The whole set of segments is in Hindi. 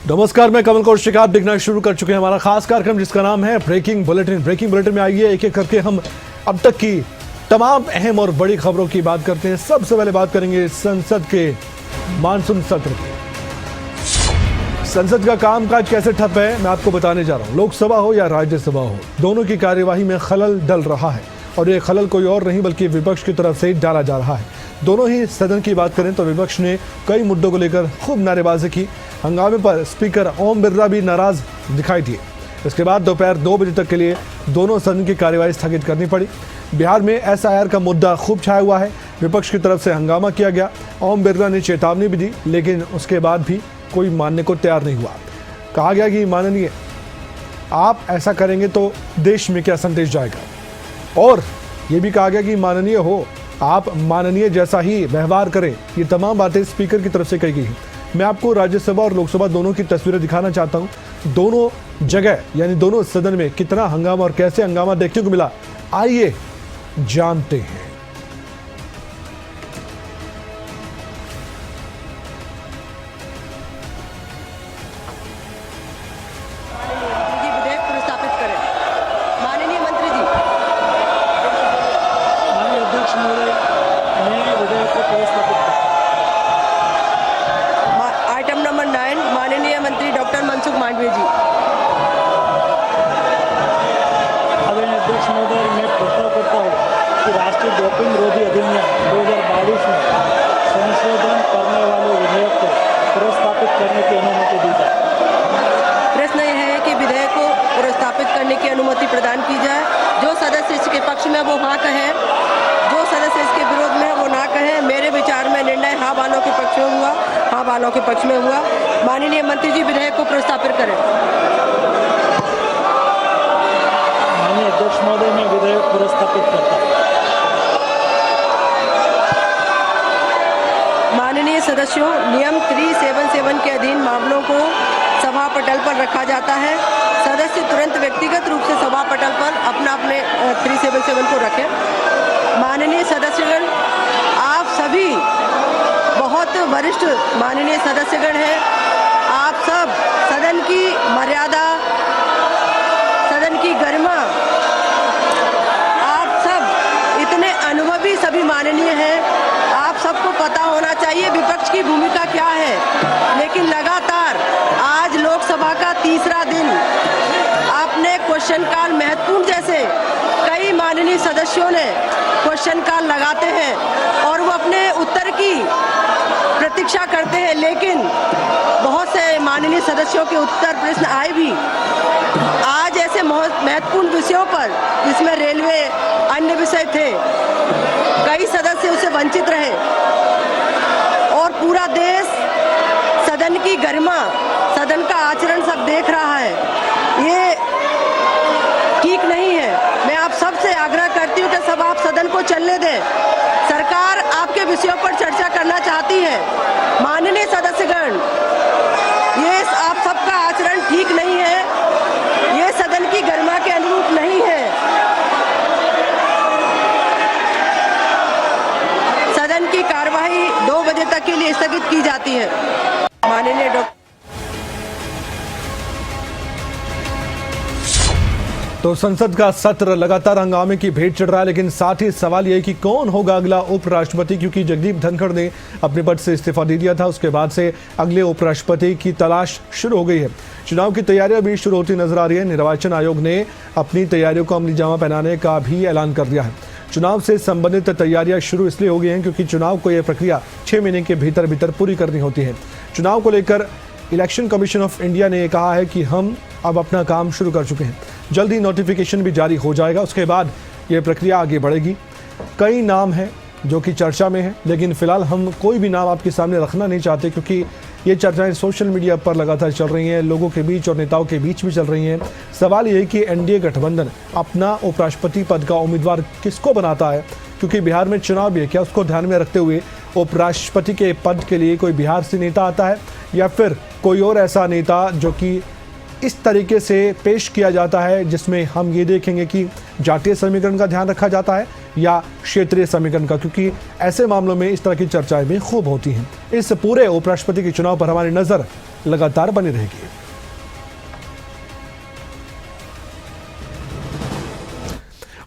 नमस्कार, मैं कमल कौशिक। आप देखना शुरू कर चुके हैं हमारा खास कार्यक्रम जिसका नाम है ब्रेकिंग बुलेटिन। ब्रेकिंग बुलेटिन में आइए एक एक करके हम अब तक की तमाम अहम और बड़ी खबरों की बात करते हैं। सबसे पहले बात करेंगे संसद के मानसून सत्र की। संसद का कामकाज कैसे ठप है मैं आपको बताने जा रहा हूं। लोकसभा हो या राज्यसभा हो, दोनों की कार्यवाही में खलल डल रहा है और ये खलल कोई और नहीं बल्कि विपक्ष की तरफ से डाला जा रहा है। दोनों ही सदन की बात करें तो विपक्ष ने कई मुद्दों को लेकर खूब नारेबाजी की। हंगामे पर स्पीकर ओम बिरला भी नाराज दिखाई दिए। इसके बाद दोपहर 2 बजे तक के लिए दोनों सदन की कार्यवाही स्थगित करनी पड़ी। बिहार में SIR का मुद्दा खूब छाया हुआ है। विपक्ष की तरफ से हंगामा किया गया। ओम बिरला ने चेतावनी भी दी, लेकिन उसके बाद भी कोई मानने को तैयार नहीं हुआ। कहा गया कि माननीय, आप ऐसा करेंगे तो देश में क्या संदेश जाएगा, और ये भी कहा गया कि माननीय हो, आप माननीय जैसा ही व्यवहार करें। ये तमाम बातें स्पीकर की तरफ से कही गई हैं। मैं आपको राज्यसभा और लोकसभा दोनों की तस्वीरें दिखाना चाहता हूं। दोनों जगह यानी दोनों सदन में कितना हंगामा और कैसे हंगामा देखने को मिला, आइए जानते हैं। आइटम नंबर 9, माननीय मंत्री डॉक्टर मनसुख मांडविया जी। आदरणीय अध्यक्ष महोदय, मैं प्रस्ताव करता हूँ कि राष्ट्रीय डोपिंग विरोधी अधिनियम 2022 में संशोधन करने वाले विधेयक को प्रस्तावित करने की अनुमति दी जाए। प्रश्न यह है कि विधेयक को प्रस्तावित करने की अनुमति प्रदान की जाए। जो सदस्य इसके पक्ष में वो हाँ कहे, जो सदस्य इसके विरोध में वो ना कहे। मेरे विचार में निर्णय हाँ वालों के पक्ष में हुआ, हाँ वालों के पक्ष में हुआ। माननीय मंत्री जी विधेयक को प्रस्तावित करें। माननीय अध्यक्ष महोदय, मैं विधेयक प्रस्तावित करता हूँ। माननीय सदस्यों, नियम 377 के अधीन मामलों को सभा पटल पर रखा जाता है। सदस्य तुरंत व्यक्तिगत रूप से सभा पटल पर अपने 377 को रखें। माननीय सदस्यगण, आप सभी बहुत वरिष्ठ माननीय सदस्यगण हैं। आप सब सदन की मर्यादा, सदन की गरिमा, आप सब इतने अनुभवी सभी माननीय हैं। आप सबको पता होना चाहिए विपक्ष की भूमिका क्या है। लेकिन लगातार आज लोकसभा का तीसरा दिन आपने क्वेश्चन काल महत्वपूर्ण जैसे कई माननीय सदस्यों ने क्वेश्चन काल लगाते हैं और वो अपने उत्तर की प्रतीक्षा करते हैं, लेकिन बहुत से माननीय सदस्यों के उत्तर प्रश्न आए भी। आज ऐसे महत्वपूर्ण विषयों पर, जिसमें रेलवे अन्य विषय थे, कई सदस्य उससे वंचित रहे और पूरा देश सदन की गरिमा, सदन का आचरण सब देख रहा है। ये ठीक नहीं है। मैं आप सबसे आग्रह करती हूँ कि सब आप सदन को चलने दें। सरकार आपके विषयों पर चर्चा करना चाहती है। माननीय सदस्यगण, ये आप सबका आचरण ठीक नहीं है। ये सदन की गरिमा के अनुरूप नहीं है। सदन की कार्यवाही 2 बजे तक के लिए स्थगित की जाती है। माननीय डॉक्टर। तो संसद का सत्र लगातार हंगामे की भेंट चढ़ रहा है, लेकिन साथ ही सवाल यह है कि कौन होगा अगला उपराष्ट्रपति, क्योंकि जगदीप धनखड़ ने अपने पद से इस्तीफा दे दिया था। उसके बाद से अगले उपराष्ट्रपति की तलाश शुरू हो गई है। चुनाव की तैयारियां भी शुरू होती नजर आ रही है। निर्वाचन आयोग ने अपनी तैयारियों को अमली जामा पहनाने का भी ऐलान कर दिया है। चुनाव से संबंधित तैयारियां शुरू इसलिए हो गई हैं क्योंकि चुनाव को यह प्रक्रिया 6 महीने के भीतर पूरी करनी होती है। चुनाव को लेकर इलेक्शन कमीशन ऑफ इंडिया ने कहा है कि हम अब अपना काम शुरू कर चुके हैं। जल्द ही नोटिफिकेशन भी जारी हो जाएगा। उसके बाद ये प्रक्रिया आगे बढ़ेगी। कई नाम हैं जो कि चर्चा में हैं, लेकिन फिलहाल हम कोई भी नाम आपके सामने रखना नहीं चाहते क्योंकि ये चर्चाएं सोशल मीडिया पर लगातार चल रही हैं, लोगों के बीच और नेताओं के बीच भी चल रही हैं। सवाल ये है कि एनडीए गठबंधन अपना उपराष्ट्रपति पद का उम्मीदवार किसको बनाता है, क्योंकि बिहार में चुनाव भी है। क्या उसको ध्यान में रखते हुए उपराष्ट्रपति के पद के लिए कोई बिहार से नेता आता है या फिर कोई और ऐसा नेता जो कि इस तरीके से पेश किया जाता है जिसमें हम ये देखेंगे कि जातीय समीकरण का ध्यान रखा जाता है या क्षेत्रीय समीकरण का, क्योंकि ऐसे मामलों में इस तरह की चर्चाएं भी खूब होती हैं। इस पूरे उपराष्ट्रपति के चुनाव पर हमारी नज़र लगातार बनी रहेगी।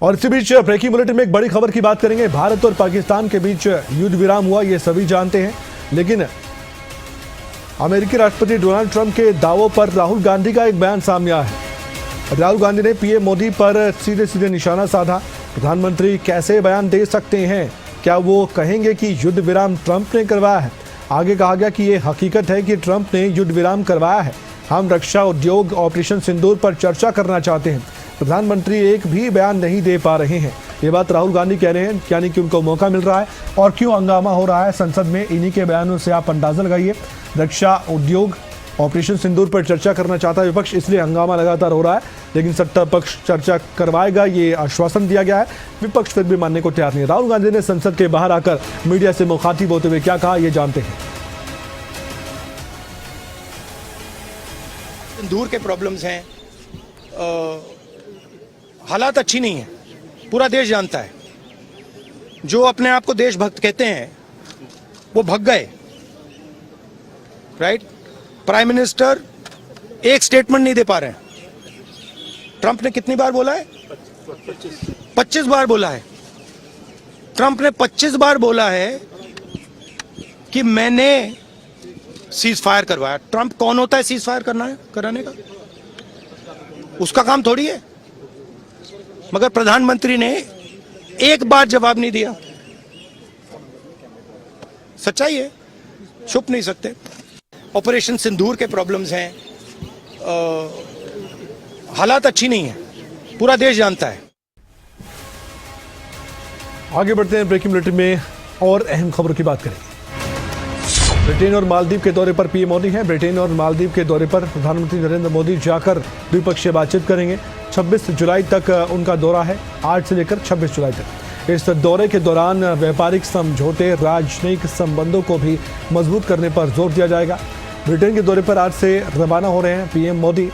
और इसी बीच ब्रेकिंग बुलेटिन में एक बड़ी खबर की बात करेंगे। भारत और पाकिस्तान के बीच युद्ध विराम हुआ, ये सभी जानते हैं, लेकिन अमेरिकी राष्ट्रपति डोनाल्ड ट्रंप के दावों पर राहुल गांधी का एक बयान सामने आया है। राहुल गांधी ने पीएम मोदी पर सीधे सीधे निशाना साधा। प्रधानमंत्री कैसे बयान दे सकते हैं? क्या वो कहेंगे कि युद्ध विराम ट्रंप ने करवाया है? आगे कहा गया कि ये हकीकत है कि ट्रंप ने युद्ध विराम करवाया है। हम रक्षा उद्योग ऑपरेशन सिंदूर पर चर्चा करना चाहते हैं। प्रधानमंत्री एक भी बयान नहीं दे पा रहे हैं। ये बात राहुल गांधी कह रहे हैं, यानी कि उनको मौका मिल रहा है। और क्यों हंगामा हो रहा है संसद में, इन्हीं के बयानों से आप अंदाजा लगाइए। रक्षा उद्योग ऑपरेशन सिंदूर पर चर्चा करना चाहता है विपक्ष, इसलिए हंगामा लगातार हो रहा है। लेकिन सत्ता पक्ष चर्चा करवाएगा, ये आश्वासन दिया गया है। विपक्ष फिर भी मानने को तैयार नहीं। राहुल गांधी ने संसद के बाहर आकर मीडिया से मुखातिब होते हुए क्या कहा, ये जानते हैं। सिंदूर के प्रॉब्लम्स हैं, हालात अच्छी नहीं है, पूरा देश जानता है। जो अपने आप को देशभक्त कहते हैं वो भग गए, राइट। प्राइम मिनिस्टर एक स्टेटमेंट नहीं दे पा रहे हैं। ट्रंप ने कितनी बार बोला है? 25 बार बोला है। ट्रंप ने 25 बार बोला है कि मैंने सीज फायर करवाया। ट्रंप कौन होता है सीज फायर कराने का? उसका काम थोड़ी है। मगर प्रधानमंत्री ने एक बार जवाब नहीं दिया। सच्चाई है, छुप नहीं सकते। ऑपरेशन सिंदूर के प्रॉब्लम्स हैं, हालात अच्छी नहीं है, पूरा देश जानता है। आगे बढ़ते हैं ब्रेकिंग बुलेटिन में और अहम खबरों की बात करेंगे। ब्रिटेन और मालदीव के दौरे पर पीएम मोदी हैं। ब्रिटेन और मालदीव के दौरे पर प्रधानमंत्री नरेंद्र मोदी जाकर द्विपक्षीय बातचीत करेंगे। 26 जुलाई तक उनका दौरा है, 8 से लेकर 26 जुलाई तक। इस दौरे के दौरान व्यापारिक समझौते, राजनयिक संबंधों को भी मजबूत करने पर जोर दिया जाएगा। ब्रिटेन के दौरे पर आज से रवाना हो रहे हैं पीएम मोदी।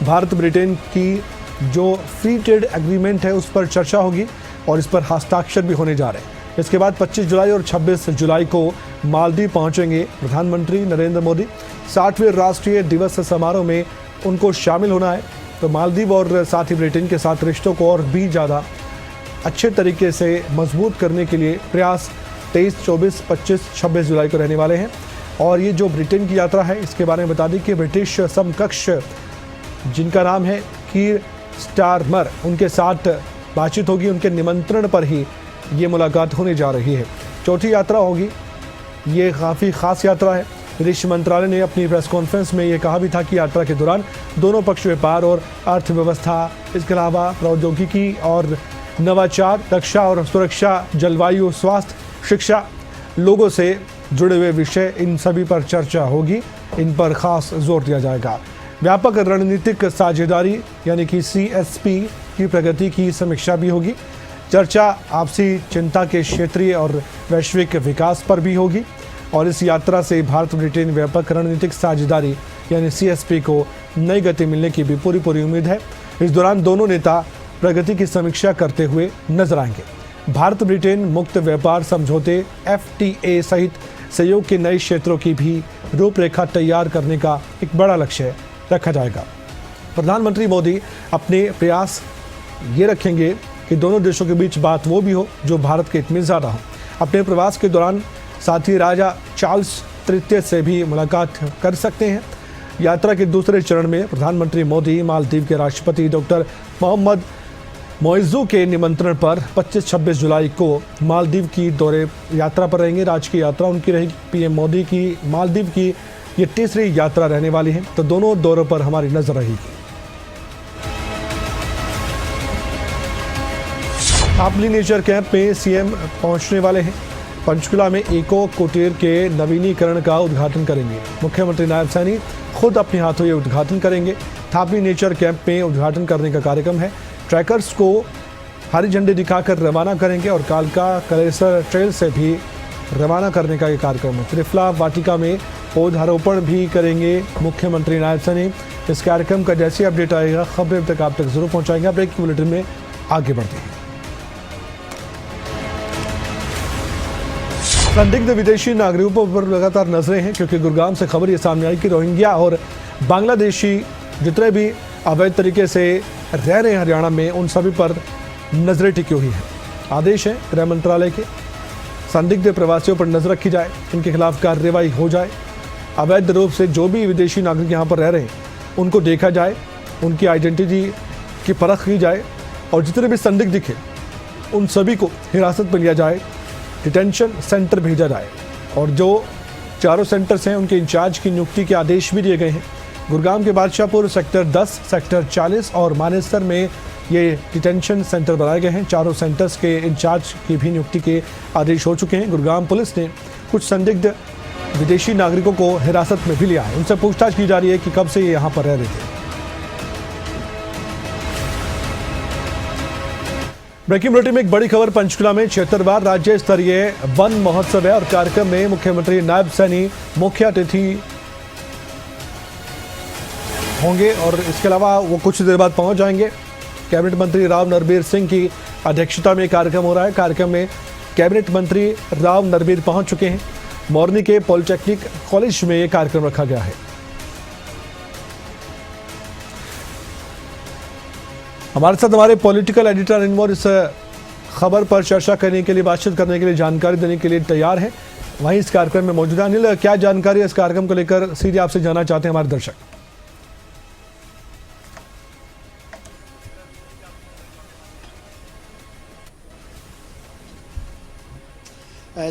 भारत ब्रिटेन की जो फ्री ट्रेड एग्रीमेंट है उस पर चर्चा होगी और इस पर हस्ताक्षर भी होने जा रहे हैं। इसके बाद 25 जुलाई और 26 जुलाई को मालदीव पहुंचेंगे प्रधानमंत्री नरेंद्र मोदी। 60वें राष्ट्रीय दिवस समारोह में उनको शामिल होना है। तो मालदीव और साथ ही ब्रिटेन के साथ रिश्तों को और भी ज़्यादा अच्छे तरीके से मजबूत करने के लिए प्रयास 23, 24, 25, 26 जुलाई को रहने वाले हैं। और ये जो ब्रिटेन की यात्रा है, इसके बारे में बता दें कि ब्रिटिश समकक्ष जिनका नाम है कीर स्टारमर, उनके साथ बातचीत होगी। उनके निमंत्रण पर ही ये मुलाकात होने जा रही है। चौथी यात्रा होगी, ये काफ़ी खास यात्रा है। विदेश मंत्रालय ने अपनी प्रेस कॉन्फ्रेंस में ये कहा भी था कि यात्रा के दौरान दोनों पक्ष व्यापार और अर्थव्यवस्था, इसके अलावा प्रौद्योगिकी और नवाचार, रक्षा और सुरक्षा, जलवायु, स्वास्थ्य, शिक्षा, लोगों से जुड़े हुए विषय, इन सभी पर चर्चा होगी। इन पर खास जोर दिया जाएगा। व्यापक रणनीतिक साझेदारी यानी कि CSP की प्रगति की समीक्षा भी होगी। चर्चा आपसी चिंता के क्षेत्रीय और वैश्विक विकास पर भी होगी। और इस यात्रा से भारत ब्रिटेन व्यापक रणनीतिक साझेदारी यानी CSP को नई गति मिलने की भी पूरी उम्मीद है। इस दौरान दोनों नेता प्रगति की समीक्षा करते हुए नजर आएंगे। भारत ब्रिटेन मुक्त व्यापार समझौते FTA सहित सहयोग के नए क्षेत्रों की भी रूपरेखा तैयार करने का एक बड़ा लक्ष्य रखा जाएगा। प्रधानमंत्री मोदी अपने प्रयास ये रखेंगे कि दोनों देशों के बीच बात वो भी हो जो भारत के हित में ज़्यादा हो। अपने प्रवास के दौरान साथी राजा चार्ल्स तृतीय से भी मुलाकात कर सकते हैं। यात्रा के दूसरे चरण में प्रधानमंत्री मोदी मालदीव के राष्ट्रपति डॉक्टर मोहम्मद मोइज़ू के निमंत्रण पर 25-26 जुलाई को मालदीव की दौरे यात्रा पर रहेंगे। राजकीय यात्रा उनकी रहेगी। पीएम मोदी की मालदीव की ये तीसरी यात्रा रहने वाली है। तो दोनों दौरों पर हमारी नजर रहेगी। थापली नेचर कैंप में सीएम पहुंचने वाले हैं। पंचकुला में इको कुटीर के नवीनीकरण का उद्घाटन करेंगे। मुख्यमंत्री नायब सैनी खुद अपने हाथों ये उद्घाटन करेंगे। थापली नेचर कैंप में उद्घाटन करने का कार्यक्रम है। ट्रैकर्स को हरी झंडी दिखाकर रवाना करेंगे और कालका कलेसर ट्रेल से भी रवाना करने का ये कार्यक्रम है। त्रिफला वाटिका में पौधारोपण भी करेंगे मुख्यमंत्री नायब सैनी। इस कार्यक्रम का जैसी अपडेट आएगा खबरें तक आप तक जरूर पहुंचाएंगे। ब्रेकिंग बुलेटिन में आगे बढ़ते हैं। संदिग्ध विदेशी नागरिकों पर लगातार नजरें हैं क्योंकि गुरुग्राम से खबर ये सामने आई कि रोहिंग्या और बांग्लादेशी जितने भी अवैध तरीके से रह रहे हैं हरियाणा में, उन सभी पर नजरें टिकी हुई हैं। आदेश है गृह मंत्रालय के, संदिग्ध प्रवासियों पर नजर रखी जाए, इनके खिलाफ कार्रवाई हो जाए। अवैध रूप से जो भी विदेशी नागरिक यहाँ पर रह रहे हैं उनको देखा जाए, उनकी आइडेंटिटी की परख की जाए और जितने भी संदिग्ध दिखे उन सभी को हिरासत में लिया जाए, डिटेंशन सेंटर भेजा जाए। और जो चारों सेंटर्स हैं उनके इंचार्ज की नियुक्ति के आदेश भी दिए गए हैं। गुरुग्राम के बादशाहपुर सेक्टर 10, सेक्टर 40 और मानेसर में ये डिटेंशन सेंटर बनाए गए हैं। चारों सेंटर्स के इंचार्ज की भी नियुक्ति के आदेश हो चुके हैं। गुरुग्राम पुलिस ने कुछ संदिग्ध विदेशी नागरिकों को हिरासत में भी लिया है। उनसे पूछताछ की जा रही है कि कब से ये यहाँ पर रह रहे थे। ब्रेकिंग बुलेटिन में एक बड़ी खबर, पंचकुला में 76वां राज्य स्तरीय वन महोत्सव है और कार्यक्रम में मुख्यमंत्री नायब सैनी मुख्य अतिथि होंगे और इसके अलावा वो कुछ देर बाद पहुंच जाएंगे। कैबिनेट मंत्री राव नरबीर सिंह की अध्यक्षता में कार्यक्रम हो रहा है। कार्यक्रम में कैबिनेट मंत्री राव नरबीर पहुंच चुके हैं। मोरनी के पॉलिटेक्निक कॉलेज में ये कार्यक्रम रखा गया है। हमारे साथ हमारे पॉलिटिकल एडिटर अनमोल इस खबर पर चर्चा करने के लिए, बातचीत करने के लिए, जानकारी देने के लिए तैयार हैं। वहीं इस कार्यक्रम में मौजूद है। अनिल, क्या जानकारी इस कार्यक्रम को लेकर सीधे आपसे जानना चाहते हैं हमारे दर्शक?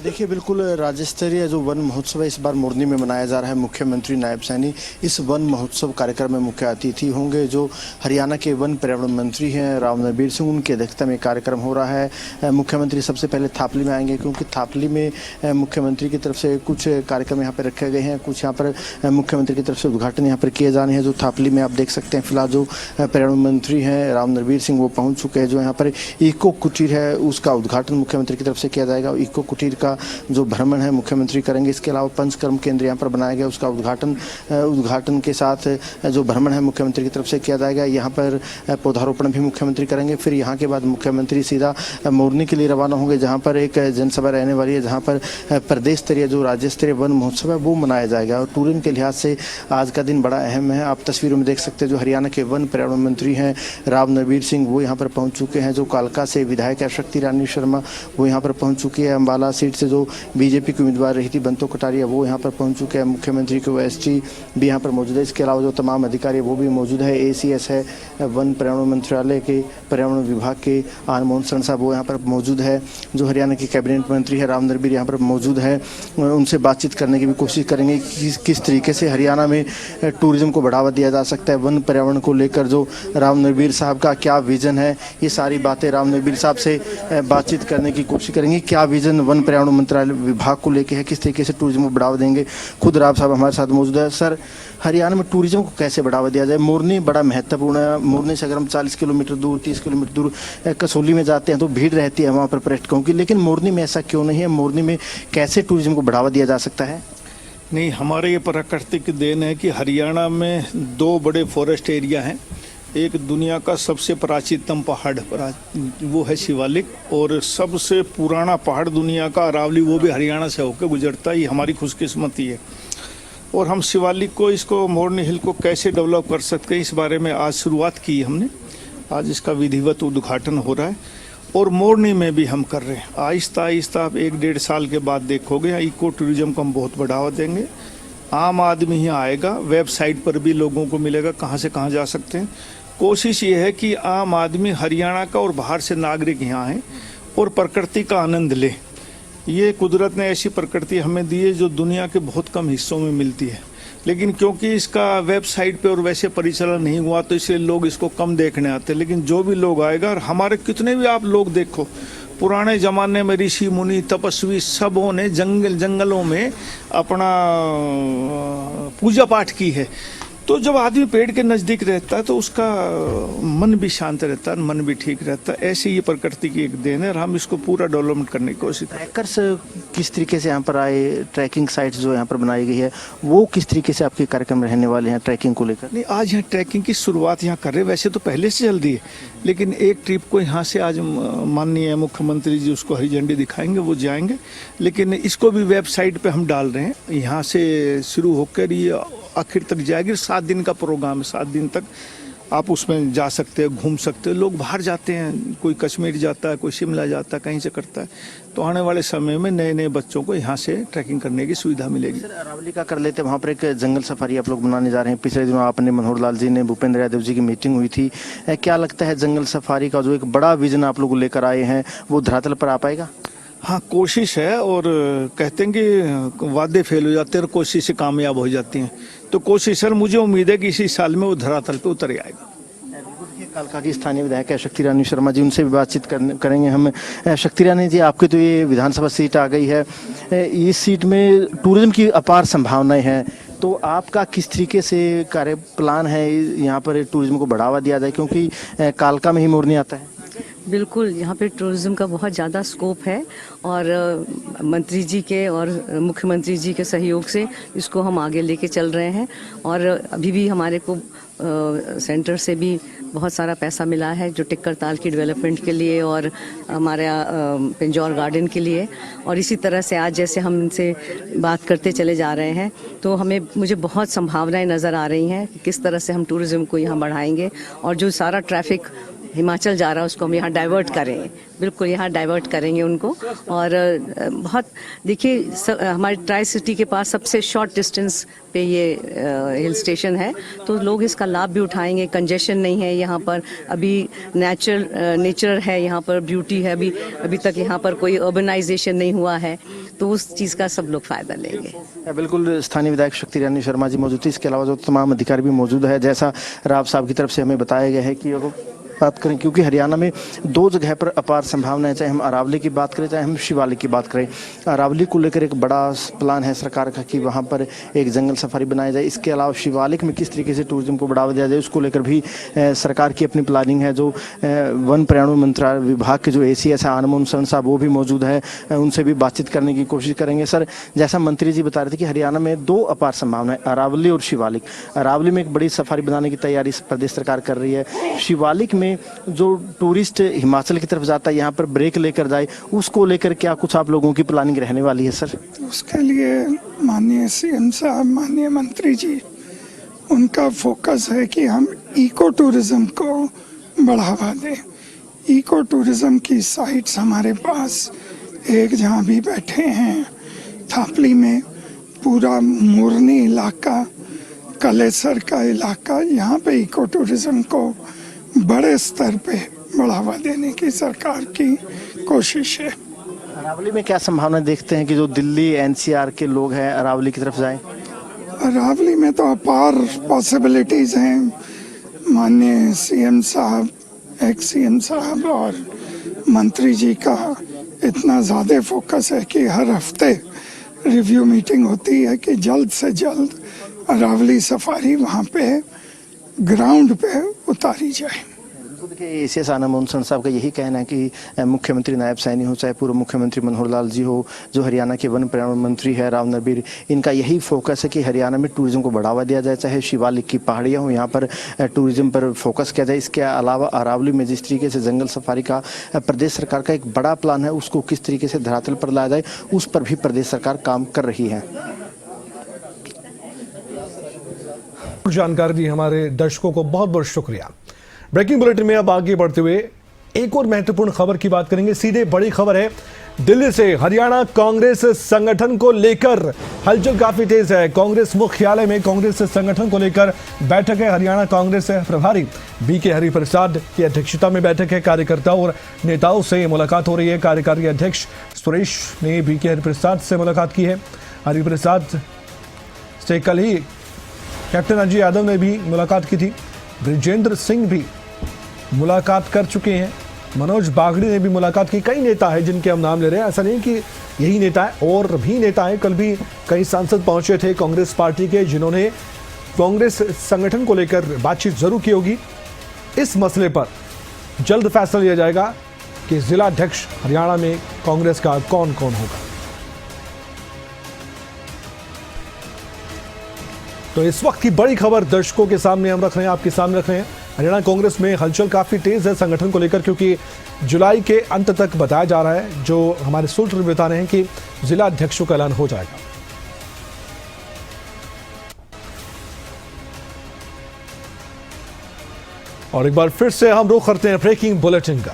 देखिए, बिल्कुल राज्य स्तरीय जो वन महोत्सव है इस बार मोरनी में मनाया जा रहा है। मुख्यमंत्री नायब सैनी इस वन महोत्सव कार्यक्रम में मुख्य अतिथि होंगे। जो हरियाणा के वन पर्यावरण मंत्री हैं राव नरबीर सिंह, उनकी अध्यक्षता में कार्यक्रम हो रहा है। मुख्यमंत्री सबसे पहले थापली में आएंगे क्योंकि थापली में मुख्यमंत्री की तरफ से कुछ कार्यक्रम यहाँ पर रखे गए हैं। कुछ यहाँ पर मुख्यमंत्री की तरफ से उद्घाटन यहाँ पर किए जाने हैं। जो थापली में आप देख सकते हैं, फिलहाल जो पर्यावरण मंत्री हैं राव नरबीर सिंह वो पहुँच चुके हैं। जो यहाँ पर इको कुटीर है उसका उद्घाटन मुख्यमंत्री की तरफ से किया जाएगा। इको कुटीर का जो भ्रमण है मुख्यमंत्री करेंगे। इसके अलावा पंचकर्म केंद्र यहाँ पर बनाया गया, उसका उद्घाटन के साथ जो भ्रमण है मुख्यमंत्री की तरफ से किया जाएगा। यहाँ पर पौधारोपण भी मुख्यमंत्री करेंगे। फिर यहाँ के बाद मुख्यमंत्री सीधा मोरनी के लिए रवाना होंगे, जहाँ पर एक जनसभा रहने वाली है, जहाँ पर प्रदेश स्तरीय जो राज्य स्तरीय वन महोत्सव है वो मनाया जाएगा। और टूरिज्म के लिहाज से आज का दिन बड़ा अहम है। आप तस्वीरों में देख सकते हैं जो हरियाणा के वन पर्यावरण मंत्री हैं राव नरबीर सिंह वो यहाँ पर पहुँच चुके हैं। जो कालका से विधायक है शक्ति रानी शर्मा वो यहाँ पर पहुँच चुकी है। अम्बाला सीट से जो बीजेपी की उम्मीदवार रही थी बंतो कटारिया वो यहाँ पर पहुँच चुके हैं। मुख्यमंत्री के एसटी भी यहाँ पर मौजूद है। इसके अलावा जो तमाम अधिकारी वो भी मौजूद है। एसीएस है वन पर्यावरण मंत्रालय के पर्यावरण विभाग के आनमोहन शरण साहब वो यहाँ पर मौजूद है। जो हरियाणा के कैबिनेट मंत्री है राव नरबीर यहाँ पर मौजूद है। उनसे बातचीत करने की भी कोशिश करेंगे कि किस तरीके से हरियाणा में टूरिज्म को बढ़ावा दिया जा सकता है। वन पर्यावरण को लेकर जो राव नरबीर साहब का क्या विजन है, ये सारी बातें राव नरबीर साहब से बातचीत करने की कोशिश करेंगे। क्या विजन वन पर्यावरण मंत्रालय विभाग को लेके है, किस तरीके से टूरिज्म को बढ़ावा देंगे। खुद राव साहब हमारे साथ मौजूद है। सर, हरियाणा में टूरिज्म को कैसे बढ़ावा दिया जाए? मोरनी बड़ा महत्वपूर्ण है। मोरनी से अगर हम 40 किलोमीटर दूर 30 किलोमीटर दूर कसौली में जाते हैं तो भीड़ रहती है वहाँ पर पर्यटकों की, लेकिन मोरनी में ऐसा क्यों नहीं है? मोरनी में कैसे टूरिज्म को बढ़ावा दिया जा सकता है? नहीं, हमारे ये प्राकृतिक देन है कि हरियाणा में 2 बड़े फॉरेस्ट एरिया हैं। एक दुनिया का सबसे प्राचीनतम पहाड़ वो है शिवालिक, और सबसे पुराना पहाड़ दुनिया का अरावली वो भी हरियाणा से होकर गुजरता है। ये हमारी खुशकिस्मती है। और हम शिवालिक को, इसको मोरनी हिल को कैसे डेवलप कर सकते हैं, इस बारे में आज शुरुआत की हमने। आज इसका विधिवत उद्घाटन हो रहा है और मोरनी में भी हम कर रहे हैं। आहिस्ता आहिस्ता आप 1-1.5 साल के बाद देखोगे इको टूरिज्म को हम बहुत बढ़ावा देंगे। आम आदमी ही आएगा, वेबसाइट पर भी लोगों को मिलेगा कहाँ से कहाँ जा सकते हैं। कोशिश ये है कि आम आदमी हरियाणा का और बाहर से नागरिक यहाँ आए और प्रकृति का आनंद ले। ये कुदरत ने ऐसी प्रकृति हमें दी है जो दुनिया के बहुत कम हिस्सों में मिलती है, लेकिन क्योंकि इसका वेबसाइट पे और वैसे परिचालन नहीं हुआ तो इसलिए लोग इसको कम देखने आते हैं। लेकिन जो भी लोग आएगा, और हमारे कितने भी आप लोग देखो, पुराने ज़माने में ऋषि मुनि तपस्वी सबों ने जंगलों में अपना पूजा पाठ की है। तो जब आदमी पेड़ के नजदीक रहता है तो उसका मन भी शांत रहता है, मन भी ठीक रहता है। ऐसे ये प्रकृति की एक देन है और हम इसको पूरा डेवलपमेंट करने की कोशिश करें। ट्रैकर्स किस तरीके से यहाँ पर आए, ट्रैकिंग साइट्स जो यहाँ पर बनाई गई है वो किस तरीके से आपके कार्यक्रम रहने वाले हैं ट्रैकिंग को लेकर? नहीं, आज यहाँ ट्रैकिंग की शुरुआत यहाँ कर रहे हैं, वैसे तो पहले से जल्दी है, लेकिन एक ट्रिप को यहाँ से आज माननीय मुख्यमंत्री जी उसको हरी झंडी दिखाएंगे, वो जाएंगे। लेकिन इसको भी वेबसाइट पे हम डाल रहे हैं, यहाँ से शुरू होकर ये आखिर तक जाएगी। 7 दिन का प्रोग्राम है, 7 दिन तक आप उसमें जा सकते हैं, घूम सकते हैं। लोग बाहर जाते हैं, कोई कश्मीर जाता है, कोई शिमला जाता है, कहीं से करता है। तो आने वाले समय में नए नए बच्चों को यहाँ से ट्रैकिंग करने की सुविधा मिलेगी। सर, अरावली का कर लेते हैं, वहाँ पर एक जंगल सफारी आप लोग बनाने जा रहे हैं। पिछले दिनों आपने मनोहर लाल जी ने, भूपेंद्र यादव जी की मीटिंग हुई थी। क्या लगता है जंगल सफारी का जो एक बड़ा विजन आप लोग लेकर आए हैं वो धरातल पर आ पाएगा? हाँ, कोशिश है, और कहते हैं कि वादे फेल हो जाते हैं और कोशिशें कामयाब हो जाती हैं। तो कोशिश है, मुझे उम्मीद है कि इसी साल में वो धरातल पे उतर आएगा। कालका की स्थानीय विधायक है शक्ति रानी शर्मा जी, उनसे भी बातचीत करेंगे हम। शक्ति रानी जी, आपकी तो ये विधानसभा सीट आ गई है, इस सीट में टूरिज्म की अपार संभावनाएं हैं, तो आपका किस तरीके से कार्य प्लान है यहाँ पर टूरिज्म को बढ़ावा दिया जाए, क्योंकि कालका में ही मोरनी आता है? बिल्कुल, यहाँ पे टूरिज्म का बहुत ज़्यादा स्कोप है और मंत्री जी के और मुख्यमंत्री जी के सहयोग से इसको हम आगे लेके चल रहे हैं। और अभी भी हमारे को सेंटर से भी बहुत सारा पैसा मिला है जो टिक्कर ताल की डेवलपमेंट के लिए और हमारे पिंजौर गार्डन के लिए। और इसी तरह से आज जैसे हम इनसे बात करते चले जा रहे हैं तो मुझे बहुत संभावनाएं नज़र आ रही हैं कि किस तरह से हम टूरिज्म को यहाँ बढ़ाएंगे और जो सारा ट्रैफिक हिमाचल जा रहा है उसको हम यहाँ डाइवर्ट करेंगे। बिल्कुल यहाँ डाइवर्ट करेंगे उनको। और बहुत देखिए, हमारे ट्राई सिटी के पास सबसे शॉर्ट डिस्टेंस पे ये हिल स्टेशन है, तो लोग इसका लाभ भी उठाएंगे। कंजेशन नहीं है यहाँ पर, अभी नेचर है यहाँ पर, ब्यूटी है। अभी तक यहाँ पर कोई अर्बनाइजेशन नहीं हुआ है, तो उस चीज़ का सब लोग फ़ायदा लेंगे। बिल्कुल, स्थानीय विधायक शक्ति रानी शर्मा जी मौजूद थी। इसके अलावा जो तमाम अधिकारी भी मौजूद है, जैसा राव साहब की तरफ से हमें बताया गया है कि बात करें, क्योंकि हरियाणा में 2 जगह पर अपार संभावनाएं, चाहे हम अरावली की बात करें चाहे हम शिवालिक की बात करें। अरावली को लेकर एक बड़ा प्लान है सरकार का कि वहां पर एक जंगल सफारी बनाई जाए। इसके अलावा शिवालिक में किस तरीके से टूरिज्म को बढ़ावा दिया जाए उसको लेकर भी सरकार की अपनी प्लानिंग है। जो वन पर्यावरण मंत्रालय विभाग के जो ACS है आनमोल शरण साहब, वो भी मौजूद है, उनसे भी बातचीत करने की कोशिश करेंगे। सर, जैसा मंत्री जी बता रहे थे कि हरियाणा में 2 अपार संभावनाएं, अरावली और शिवालिक। अरावली में एक बड़ी सफारी बनाने की तैयारी प्रदेश सरकार कर रही है। शिवालिक में जो टूरिस्ट हिमाचल की तरफ जाता है, यहाँ पर ब्रेक लेकर जाए, उसको लेकर क्या कुछ आप लोगों की प्लानिंग रहने वाली है? सर, उसके लिए माननीय CM साहब, माननीय मंत्री जी, उनका फोकस है कि हम इको टूरिज्म को बढ़ावा दें। इको टूरिज्म की साइट्स हमारे पास एक जहाँ भी बैठे हैं थापली में, पूरा मोरनी इलाका, कलेसर का इलाका, यहाँ पे इको टूरिज्म को बड़े स्तर पे बढ़ावा देने की सरकार की कोशिश है। अरावली में क्या संभावना देखते हैं कि जो दिल्ली NCR के लोग हैं अरावली की तरफ जाएं? अरावली में तो अपार पॉसिबिलिटीज हैं। माननीय CM साहब, एक्स CM साहब और मंत्री जी का इतना ज़्यादा फोकस है कि हर हफ्ते रिव्यू मीटिंग होती है कि जल्द से जल्द अरावली सफारी वहाँ पे ग्राउंड पे उतारी जाए। देखिए, ACS आनमोल शरण साहब का यही कहना है कि मुख्यमंत्री नायब सैनी हो चाहे पूर्व मुख्यमंत्री मनोहर लाल जी हो, जो हरियाणा के वन पर्यावरण मंत्री है राव नरबीर, इनका यही फोकस है कि हरियाणा में टूरिज्म को बढ़ावा दिया जाए, चाहे शिवालिक की पहाड़ियाँ हो, यहाँ पर टूरिज्म पर फोकस किया जाए। इसके अलावा अरावली में जिस तरीके से जंगल सफारी का प्रदेश सरकार का एक बड़ा प्लान है, उसको किस तरीके से धरातल पर लाया जाए, उस पर भी प्रदेश सरकार काम कर रही है। जानकारी दी हमारे दर्शकों को बहुत बहुत शुक्रिया। ब्रेकिंग बुलेटिन में अब आगे बढ़ते हुए एक और महत्वपूर्ण खबर की बात करेंगे। सीधे बड़ी खबर है दिल्ली से। हरियाणा कांग्रेस संगठन को लेकर हलचल काफी तेज है। कांग्रेस मुख्यालय में कांग्रेस संगठन को लेकर बैठक है। हरियाणा कांग्रेस प्रभारी BK हरिप्रसाद की अध्यक्षता में बैठक है। कार्यकर्ताओं और नेताओं से मुलाकात हो रही है। कार्यकारी अध्यक्ष सुरेश ने BK हरिप्रसाद से मुलाकात की है। हरिप्रसाद से कल ही कैप्टन अजय यादव ने भी मुलाकात की थी। ब्रिजेंद्र सिंह भी मुलाकात कर चुके हैं। मनोज बागड़ी ने भी मुलाकात की। कई नेता हैं जिनके हम नाम ले रहे हैं, ऐसा नहीं कि यही नेता है, और भी नेता हैं। कल भी कई सांसद पहुंचे थे कांग्रेस पार्टी के, जिन्होंने कांग्रेस संगठन को लेकर बातचीत जरूर की होगी। इस मसले पर जल्द फैसला लिया जाएगा कि जिला अध्यक्ष हरियाणा में कांग्रेस का कौन कौन होगा। तो इस वक्त की बड़ी खबर दर्शकों के सामने हम रख रहे हैं, आपके सामने रख रहे हैं। हरियाणा कांग्रेस में हलचल काफी तेज है संगठन को लेकर, क्योंकि जुलाई के अंत तक बताया जा रहा है, जो हमारे सूत्र बता रहे हैं कि जिला अध्यक्षों का ऐलान हो जाएगा। और एक बार फिर से हम रुख करते हैं ब्रेकिंग बुलेटिन का।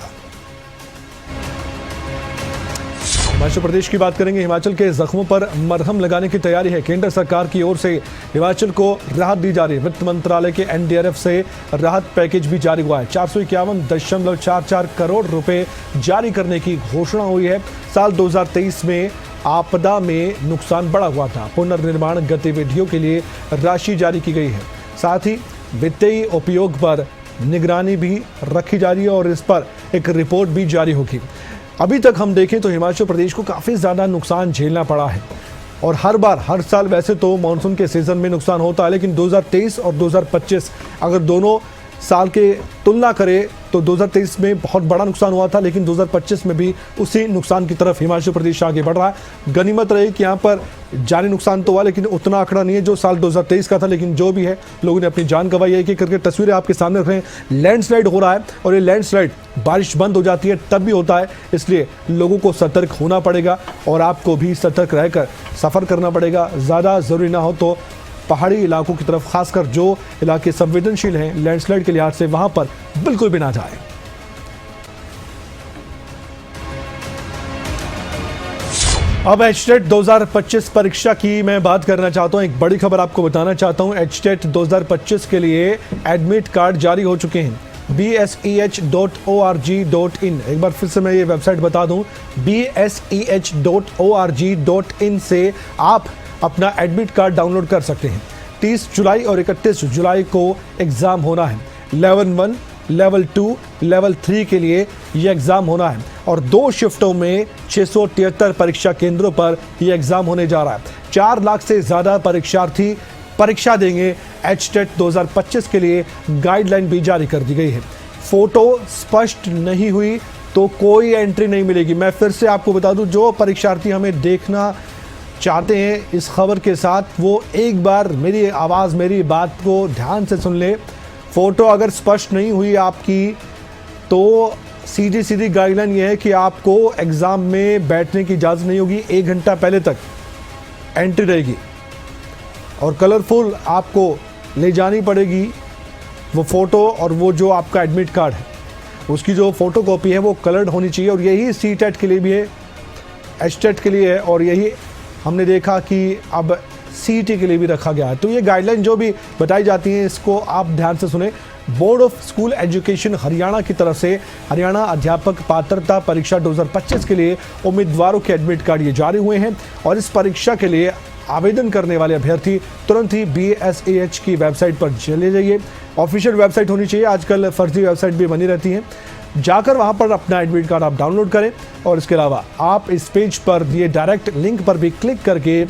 हिमाचल प्रदेश की बात करेंगे। हिमाचल के जख्मों पर मरहम लगाने की तैयारी है। केंद्र सरकार की ओर से हिमाचल को राहत दी जा रही है। वित्त मंत्रालय के एनडीआरएफ से राहत पैकेज भी जारी हुआ है। 451.44 करोड़ रुपए जारी करने की घोषणा हुई है। साल 2023 में आपदा में नुकसान बढ़ा हुआ था। पुनर्निर्माण गतिविधियों के लिए राशि जारी की गई है। साथ ही वित्तीय उपयोग पर निगरानी भी रखी जा रही है और इस पर एक रिपोर्ट भी जारी होगी। अभी तक हम देखें तो हिमाचल प्रदेश को काफ़ी ज़्यादा नुकसान झेलना पड़ा है और हर साल वैसे तो मानसून के सीज़न में नुकसान होता है, लेकिन 2023 और 2025 अगर दोनों साल के तुलना करें तो 2023 में बहुत बड़ा नुकसान हुआ था, लेकिन 2025 में भी उसी नुकसान की तरफ हिमाचल प्रदेश आगे बढ़ रहा है। गनीमत रही कि यहाँ पर जानी नुकसान तो हुआ, लेकिन उतना आंकड़ा नहीं है जो साल 2023 का था, लेकिन जो भी है लोगों ने अपनी जान गंवाई है। एक करके तस्वीरें आपके सामने रख रहे हैं। लैंडस्लाइड हो रहा है और ये लैंडस्लाइड बारिश बंद हो जाती है तब भी होता है, इसलिए लोगों को सतर्क होना पड़ेगा और आपको भी सतर्क रहकर सफ़र करना पड़ेगा। ज़्यादा ज़रूरी ना हो तो पहाड़ी इलाकों की तरफ, खासकर जो इलाके संवेदनशील हैं लैंडस्लाइड के लिहाज से, वहां पर बिल्कुल भी ना जाए। अब एचटेट 2025 परीक्षा की मैं बात करना चाहता हूं। एक बड़ी खबर आपको बताना चाहता हूं। एचटेट 2025 के लिए एडमिट कार्ड जारी हो चुके हैं। bseh.org.in, एक बार फिर से मैं ये वेबसाइट बता दूं, bseh.org.in से आप अपना एडमिट कार्ड डाउनलोड कर सकते हैं। 30 जुलाई और 31 जुलाई को एग्ज़ाम होना है। लेवल 1, लेवल 2, लेवल 3 के लिए ये एग्ज़ाम होना है और 2 शिफ्टों में 673 परीक्षा केंद्रों पर ये एग्ज़ाम होने जा रहा है। 4 लाख से ज़्यादा परीक्षार्थी परीक्षा देंगे। एचटेट 2025 के लिए गाइडलाइन भी जारी कर दी गई है। फोटो स्पष्ट नहीं हुई तो कोई एंट्री नहीं मिलेगी। मैं फिर से आपको बता दूं, जो परीक्षार्थी हमें देखना चाहते हैं इस खबर के साथ, वो एक बार मेरी आवाज़, मेरी बात को ध्यान से सुन ले। फ़ोटो अगर स्पष्ट नहीं हुई आपकी तो सीधी गाइडलाइन ये है कि आपको एग्ज़ाम में बैठने की इजाज़त नहीं होगी। 1 घंटा पहले तक एंट्री रहेगी और कलरफुल आपको ले जानी पड़ेगी वो फ़ोटो, और वो जो आपका एडमिट कार्ड है उसकी जो फ़ोटो कॉपी है वो कलर्ड होनी चाहिए। और यही सीटेट के लिए भी है, एचटेट के लिए है, और यही हमने देखा कि अब सीईटी के लिए भी रखा गया है। तो ये गाइडलाइन जो भी बताई जाती है इसको आप ध्यान से सुने। Board of school education Haryana की तरफ से हरियाणा अध्यापक पात्रता परीक्षा 2025 के लिए उम्मीदवारों के एडमिट कार्ड ये जारी हुए हैं और इस परीक्षा के लिए आवेदन करने वाले अभ्यर्थी तुरंत ही BSEH की वेबसाइट पर चले जाइए। ऑफिशियल वेबसाइट होनी चाहिए, आजकल फर्जी वेबसाइट भी बनी रहती हैं। जाकर वहां पर अपना एडमिट कार्ड आप डाउनलोड करें और इसके अलावा आप इस पेज पर दिए डायरेक्ट लिंक पर भी क्लिक करके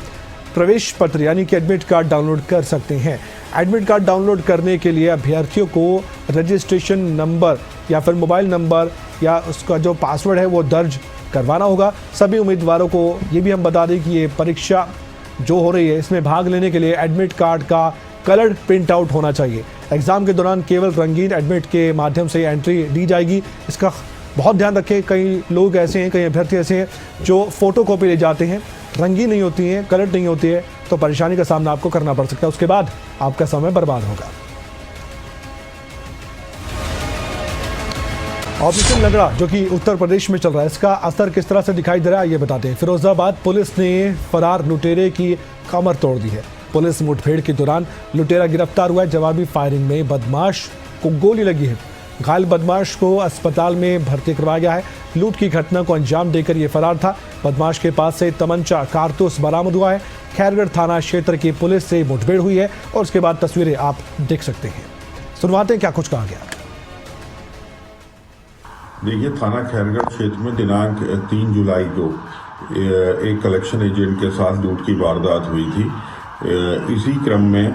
प्रवेश पत्र यानी कि एडमिट कार्ड डाउनलोड कर सकते हैं। एडमिट कार्ड डाउनलोड करने के लिए अभ्यर्थियों को रजिस्ट्रेशन नंबर या फिर मोबाइल नंबर या उसका जो पासवर्ड है वो दर्ज करवाना होगा। सभी उम्मीदवारों को ये भी हम बता दें कि ये परीक्षा जो हो रही है इसमें भाग लेने के लिए एडमिट कार्ड का कलर्ड प्रिंट आउट होना चाहिए। एग्ज़ाम के दौरान केवल रंगीन एडमिट के माध्यम से एंट्री दी जाएगी। इसका बहुत ध्यान रखें। कई लोग ऐसे हैं, कई अभ्यर्थी ऐसे हैं जो फ़ोटो कॉपी ले जाते हैं, रंगीन नहीं होती हैं, कलर्ड नहीं होती है, तो परेशानी का सामना आपको करना पड़ सकता है। उसके बाद आपका समय बर्बाद होगा। ऑपरेशन लंगड़ा जो कि उत्तर प्रदेश में चल रहा है, इसका असर किस तरह से दिखाई दे रहा है ये बताते हैं। फिरोजाबाद पुलिस ने फरार लुटेरे की कमर तोड़ दी है। पुलिस मुठभेड़ के दौरान लुटेरा गिरफ्तार हुआ है। जवाबी फायरिंग में बदमाश को गोली लगी है। घायल बदमाश को अस्पताल में भर्ती करवाया गया है। लूट की घटना को अंजाम देकर ये फरार था। बदमाश के पास से तमंचा कारतूस बरामद हुआ है। खैरगढ़ थाना क्षेत्र की पुलिस से मुठभेड़ हुई है और उसके बाद तस्वीरें आप देख सकते हैं। सुनवाते हैं क्या कुछ कहा गया। देखिए, थाना खैरगढ़ क्षेत्र में दिनांक 3 जुलाई को एक कलेक्शन एजेंट के साथ लूट की वारदात हुई थी। इसी क्रम में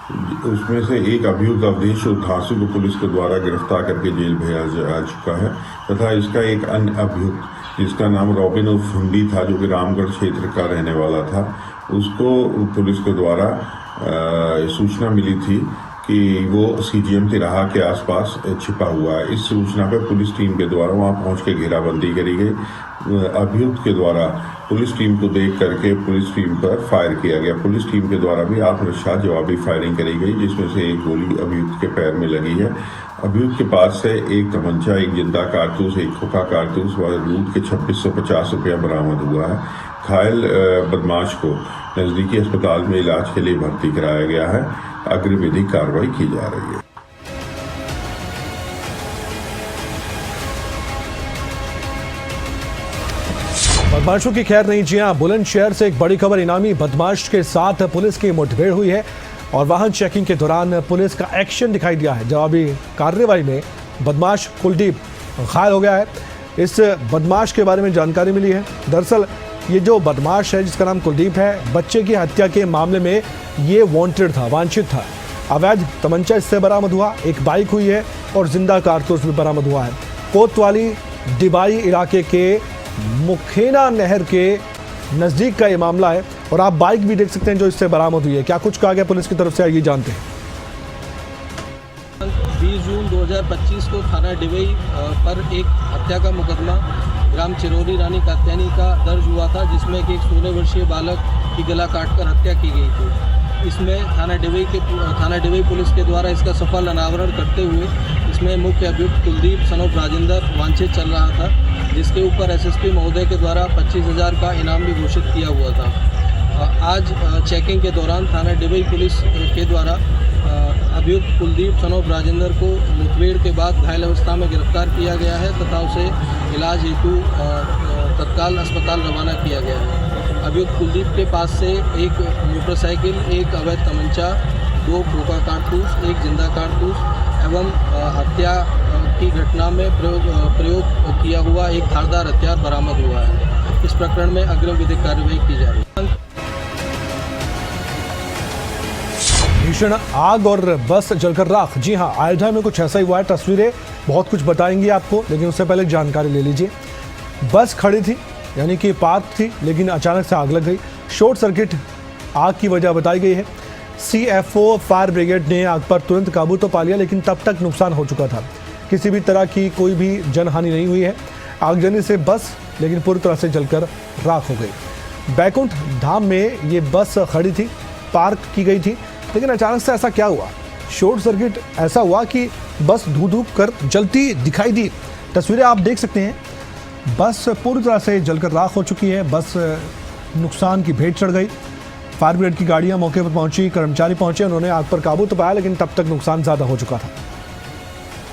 उसमें से एक अभियुक्त अवधेश उद्धासु को पुलिस के द्वारा गिरफ्तार करके जेल भेजा जा चुका है तथा इसका एक अन्य अभियुक्त जिसका नाम रॉबिन उर्फ हुंडी था, जो कि रामगढ़ क्षेत्र का रहने वाला था, उसको पुलिस के द्वारा सूचना मिली थी कि वो सीजीएम तिराहा के आसपास छिपा हुआ है। इस सूचना पर पुलिस टीम के द्वारा वहां पहुंच के घेराबंदी करी गई। अभियुक्त के द्वारा पुलिस टीम को देख करके पुलिस टीम पर फायर किया गया। पुलिस टीम के द्वारा भी आत्मरक्षा जवाबी फायरिंग करी गई, जिसमें से एक गोली अभियुक्त के पैर में लगी है। अभियुक्त के पास से एक तमंचा, एक जिंदा कारतूस, एक खोखा कारतूस व लूट के 2650 रुपया बरामद हुआ है। घायल बदमाश को नजदीकी अस्पताल में इलाज के लिए भर्ती कराया गया है। अग्रिम विधिक कार्रवाई की जा रही है। बदमाशों की खैर नहीं। जी हां, बुलंदशहर से एक बड़ी खबर। इनामी बदमाश के साथ पुलिस की मुठभेड़ हुई है और वाहन चेकिंग के दौरान पुलिस का एक्शन दिखाई दिया है। जवाबी कार्रवाई में बदमाश कुलदीप घायल हो गया है। इस बदमाश के बारे में जानकारी मिली है। दरअसल ये जो बदमाश है जिसका नाम कुलदीप है, बच्चे की हत्या के मामले में ये वांटेड था, वांछित था। अवैध तमंचा इससे बरामद हुआ, एक बाइक हुई है और जिंदा कारतूस भी बरामद हुआ है। कोतवाली डिबाई इलाके के मुखेना नहर के नजदीक का ये मामला है और आप बाइक भी देख सकते हैं जो इससे बरामद हुई है। क्या कुछ कहा गया पुलिस की तरफ से, आइए जानते हैं। 20 जून 2025 को थाना डिबई पर एक हत्या का मुकदमा ग्राम चिरौरी रानी कात्यानी का दर्ज हुआ था, जिसमें एक 16 वर्षीय बालक की गला काटकर हत्या की गई थी। इसमें थाना डिबई पुलिस के द्वारा इसका सफल अनावरण करते हुए इसमें मुख्य अभियुक्त कुलदीप सनोफ राजेंद्र वांछित चल रहा था, जिसके ऊपर एसएसपी महोदय के द्वारा 25,000 का इनाम भी घोषित किया हुआ था। आज चेकिंग के दौरान थाना डिबई पुलिस के द्वारा अभियुक्त कुलदीप सनोफ राजेंद्र को मुठभेड़ के बाद घायल अवस्था में गिरफ्तार किया गया है तथा उसे इलाज हेतु तत्काल अस्पताल रवाना किया गया है। अभियुक्त कुलदीप के पास से एक मोटरसाइकिल, एक अवैध तमंचा, 2 खोखा कारतूस, एक जिंदा कारतूस एवं हत्या की घटना में प्रयोग किया हुआ एक धारदार हथियार बरामद हुआ है। इस प्रकरण में अग्रिम विधिक कार्रवाई की जा रही है। भीषण आग और बस जलकर राख। जी हां, अयोध्या में कुछ ऐसा ही हुआ है। तस्वीरें बहुत कुछ बताएंगी आपको, लेकिन उससे पहले जानकारी ले लीजिए। बस खड़ी थी, यानी कि पार्क थी, लेकिन अचानक से आग लग गई। शॉर्ट सर्किट आग की वजह बताई गई है। सीएफओ फायर ब्रिगेड ने आग पर तुरंत काबू तो पा लिया, लेकिन तब तक नुकसान हो चुका था। किसी भी तरह की कोई भी जनहानि नहीं हुई है। आगजनी से बस लेकिन पूरी तरह से जलकर राख हो गई। बैकुंठ धाम में ये बस खड़ी थी, पार्क की गई थी, लेकिन अचानक से ऐसा क्या हुआ? शॉर्ट सर्किट ऐसा हुआ कि बस धू धू कर जलती दिखाई दी। तस्वीरें आप देख सकते हैं। बस पूरी तरह से जलकर राख हो चुकी है। बस नुकसान की भेंट चढ़ गई। फायर ब्रिगेड की गाड़ियां मौके पर पहुंची, कर्मचारी पहुंचे, उन्होंने आग पर काबू तो पाया, लेकिन तब तक नुकसान ज़्यादा हो चुका था।